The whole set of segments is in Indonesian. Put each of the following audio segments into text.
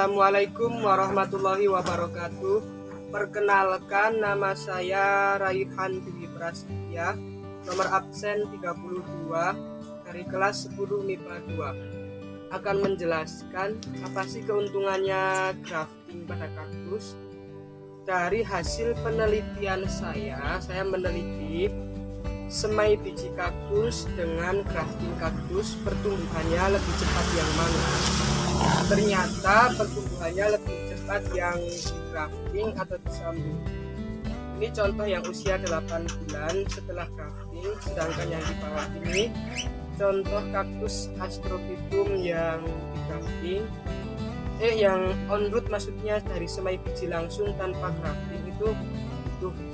Assalamualaikum warahmatullahi wabarakatuh. Perkenalkan, nama saya Raihan Dwi Prasetya, nomor absen 32 dari kelas 10 MIPA 2. Akan menjelaskan apa sih keuntungannya grafting pada kaktus. Dari hasil penelitian saya meneliti semai biji kaktus dengan grafting kaktus, pertumbuhannya lebih cepat yang mana? Ternyata pertumbuhannya lebih cepat yang di grafting atau disambung. Ini contoh yang usia 8 bulan setelah grafting, sedangkan yang di bawah ini contoh kaktus Astrophytum yang di grafting. Yang on root, maksudnya dari semai biji langsung tanpa grafting itu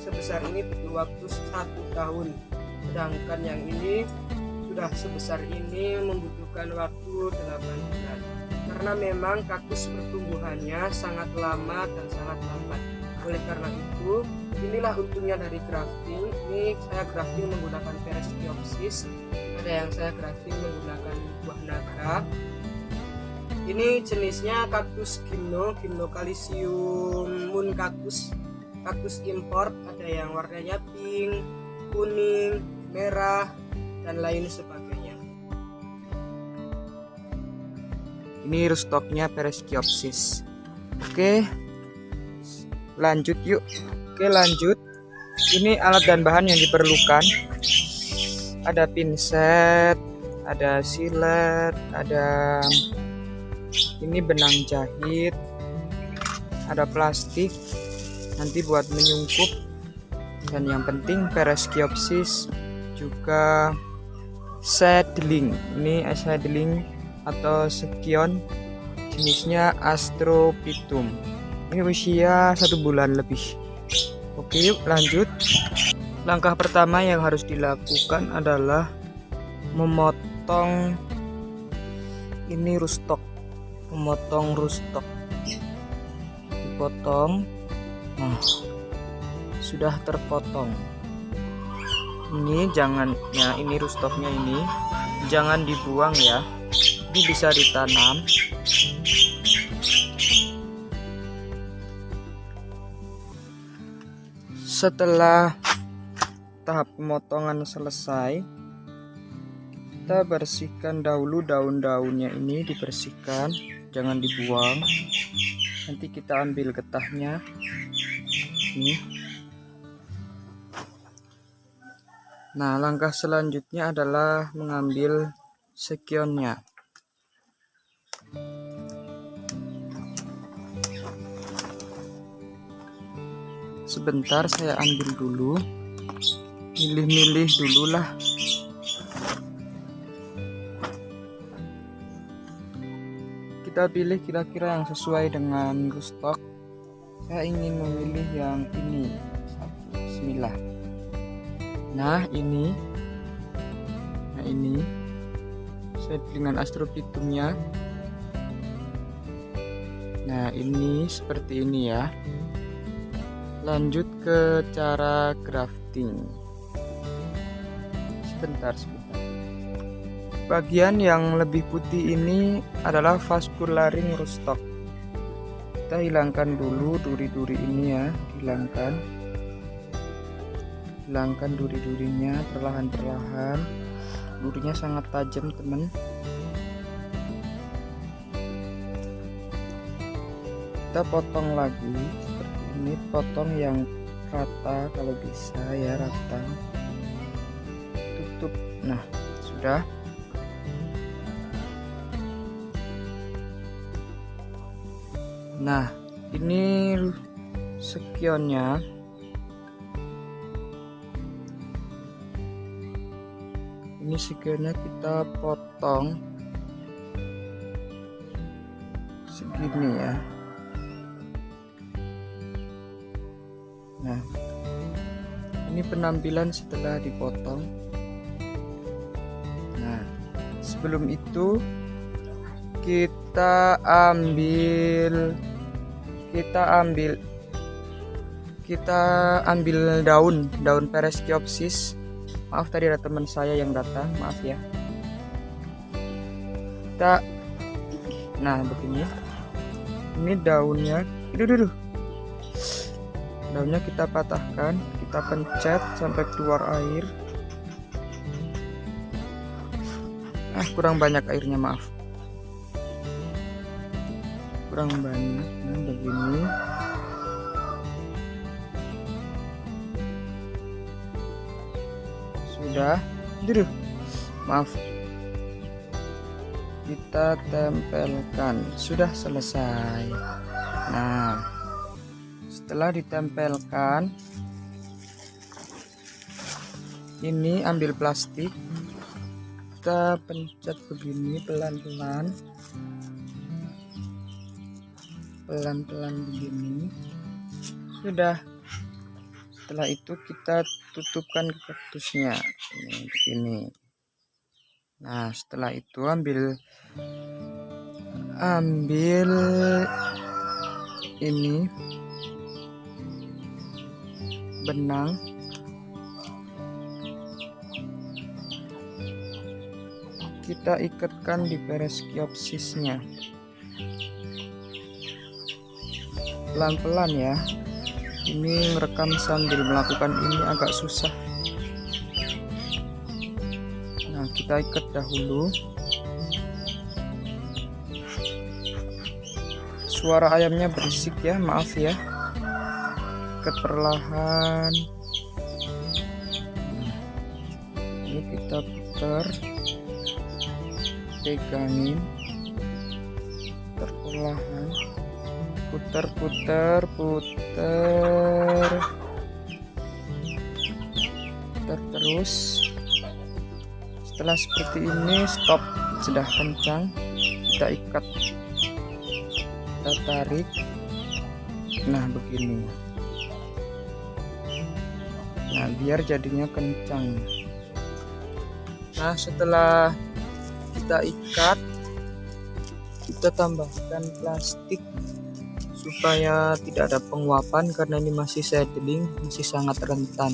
sebesar ini butuh waktu 1 tahun. Sedangkan yang ini sudah sebesar ini membutuhkan waktu 8 bulan. Karena memang kaktus pertumbuhannya sangat lama dan sangat lambat. Oleh karena itu, inilah untungnya dari grafting. Ini saya grafting menggunakan Pereskiopsis. Ada yang saya grafting menggunakan buah naga. Ini jenisnya kaktus Gymnocalycium moon kaktus import. Ada yang warnanya pink, kuning, merah, dan lain sebagainya. Ini rootstocknya Pereskiopsis. Oke, lanjut yuk. Ini alat dan bahan yang diperlukan. Ada pinset, ada silet, ada ini benang jahit, ada plastik nanti buat menyungkup, dan yang penting Pereskiopsis, juga seedling. Ini seedling atau sekion, jenisnya Astrophytum. Ini usia 1 bulan lebih. Oke, yuk lanjut. Langkah pertama yang harus dilakukan adalah memotong ini rootstock. Memotong rootstock. Dipotong. Nah, sudah terpotong. Ini ini rootstocknya ini jangan dibuang ya. Ini bisa ditanam. Setelah tahap pemotongan selesai, kita bersihkan dahulu daun-daunnya, ini dibersihkan, jangan dibuang. Nanti kita ambil getahnya. Nih. Nah, langkah selanjutnya adalah mengambil sekionnya. Sebentar, saya ambil dulu. Milih-milih dulu lah. Kita pilih kira-kira yang sesuai dengan rootstock. Saya ingin memilih yang ini. Bismillah. Nah ini dengan Astrophytumnya. Nah ini seperti ini ya. Lanjut ke cara grafting. Sebentar. Bagian yang lebih putih ini adalah vascularing rootstock. Kita hilangkan dulu duri-duri ini ya, hilangkan duri-durinya perlahan-perlahan. Durinya sangat tajam, teman. Kita potong lagi seperti ini, potong yang rata kalau bisa ya, rata. Tutup. Nah, sudah. Nah, ini sekionnya. Ini sekionnya kita potong segini ya. Nah, ini penampilan setelah dipotong. Nah, sebelum itu kita ambil daun Pereskiopsis. Maaf, tadi ada teman saya yang datang, maaf ya. Nah begini, Ini daunnya, daunnya kita patahkan, kita pencet sampai keluar air. Kurang banyak airnya, maaf, kurang banyak. Nah, begini. Sudah, maaf, kita tempelkan. Sudah selesai. Nah, setelah ditempelkan, ini ambil plastik, kita pencet begini pelan-pelan begini. Sudah. Setelah itu kita tutupkan ke kaktusnya ini begini. Nah, setelah itu ambil ini benang, kita ikatkan di pereskiopsisnya pelan-pelan ya. Ini merekam sambil melakukan ini agak susah. Nah, kita ikat dahulu. Suara ayamnya berisik ya, maaf ya. Ikat perlahan. Ini kita putar, pegangin, putar perlahan, putar terus. Setelah seperti ini, stop, sudah kencang, kita ikat, kita tarik. Nah, begini. Nah, biar jadinya kencang. Nah, setelah kita ikat, kita tambahkan plastik supaya tidak ada penguapan, karena ini masih seedling, masih sangat rentan.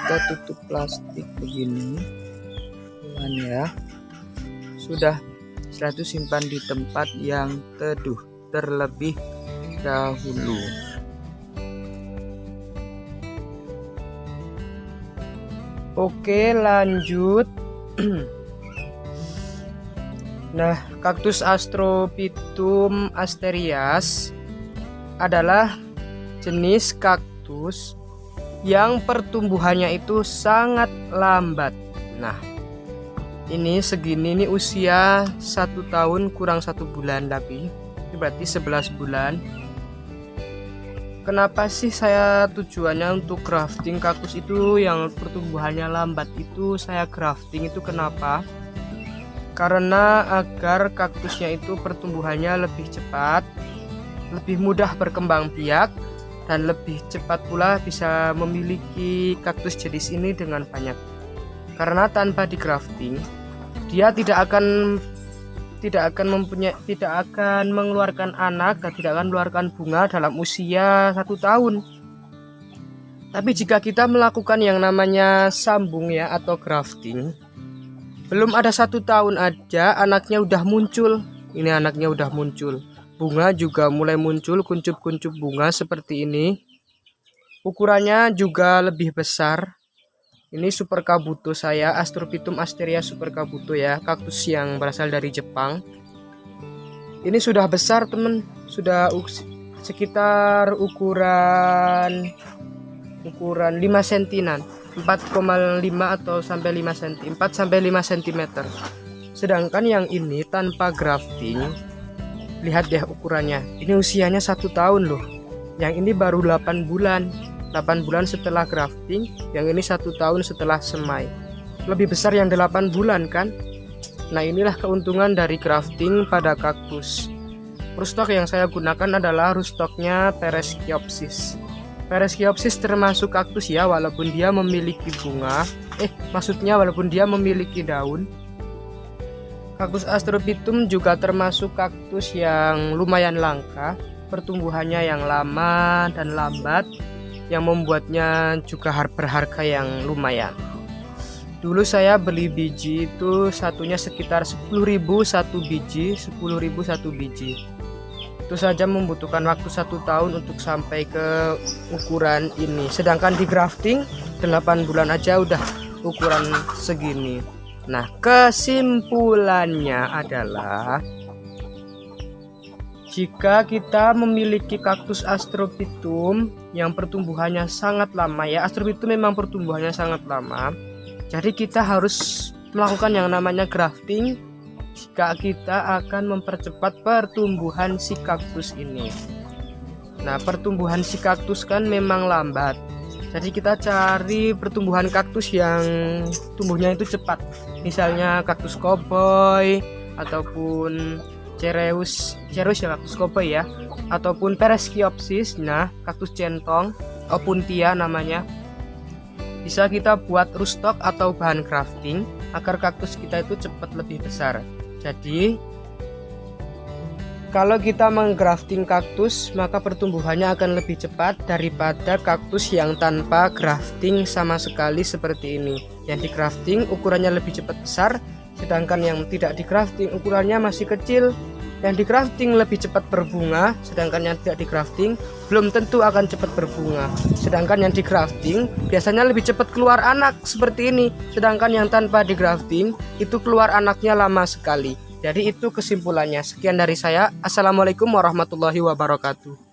Kita tutup plastik begini pelan ya. Sudah. Setelah itu simpan di tempat yang teduh terlebih dahulu. Oke, lanjut. Nah, kaktus Astrophytum asterias adalah jenis kaktus yang pertumbuhannya itu sangat lambat. Nah, ini segini, ini usia 1 tahun kurang 1 bulan, tapi ini berarti 11 bulan. Kenapa sih saya tujuannya untuk grafting kaktus itu yang pertumbuhannya lambat itu saya grafting itu kenapa? Karena agar kaktusnya itu pertumbuhannya lebih cepat, lebih mudah berkembang biak, dan lebih cepat pula bisa memiliki kaktus jenis ini dengan banyak. Karena tanpa di grafting, dia tidak akan mengeluarkan anak dan tidak akan mengeluarkan bunga dalam usia 1 tahun. Tapi jika kita melakukan yang namanya sambung ya atau grafting, belum ada 1 tahun aja anaknya udah muncul. Ini anaknya udah muncul. Bunga juga mulai muncul, kuncup-kuncup bunga seperti ini. Ukurannya juga lebih besar. Ini super kabuto saya, Astrophytum asterias super kabuto ya, kaktus yang berasal dari Jepang. Ini sudah besar temen, sudah sekitar ukuran 5 cm, 4,5 atau sampai 5 cm, 4 sampai 5 cm. Sedangkan yang ini tanpa grafting, lihat deh ukurannya. Ini usianya 1 tahun loh. Yang ini baru 8 bulan. 8 bulan setelah grafting, yang ini 1 tahun setelah semai. Lebih besar yang 8 bulan kan? Nah, inilah keuntungan dari grafting pada kaktus. Rootstock yang saya gunakan adalah rootstocknya Pereskiopsis. Pereskiopsis termasuk kaktus ya, walaupun dia memiliki bunga, maksudnya walaupun dia memiliki daun. Kaktus Astrophytum juga termasuk kaktus yang lumayan langka, pertumbuhannya yang lama dan lambat, yang membuatnya juga berharga yang lumayan. Dulu saya beli biji itu satunya sekitar 10.000 satu biji, 10.000 satu biji. Itu saja membutuhkan waktu 1 tahun untuk sampai ke ukuran ini. Sedangkan di grafting 8 bulan aja udah ukuran segini. Nah, kesimpulannya adalah jika kita memiliki kaktus Astrophytum yang pertumbuhannya sangat lama ya, Astrophytum memang pertumbuhannya sangat lama. Jadi kita harus melakukan yang namanya grafting jika kita akan mempercepat pertumbuhan si kaktus ini. Nah, pertumbuhan si kaktus kan memang lambat. Jadi kita cari pertumbuhan kaktus yang tumbuhnya itu cepat. Misalnya kaktus koboi ataupun cereus ya, kaktus koboi ya, ataupun Pereskiopsis, nah kaktus centong, opuntia namanya. Bisa kita buat rootstock atau bahan grafting agar kaktus kita itu cepat lebih besar. Jadi kalau kita menggrafting kaktus, maka pertumbuhannya akan lebih cepat daripada kaktus yang tanpa grafting sama sekali seperti ini. Yang di grafting ukurannya lebih cepat besar, sedangkan yang tidak di grafting ukurannya masih kecil. Yang di grafting lebih cepat berbunga, sedangkan yang tidak di grafting belum tentu akan cepat berbunga. Sedangkan yang di grafting biasanya lebih cepat keluar anak seperti ini, sedangkan yang tanpa di grafting itu keluar anaknya lama sekali. Jadi itu kesimpulannya. Sekian dari saya. Assalamualaikum warahmatullahi wabarakatuh.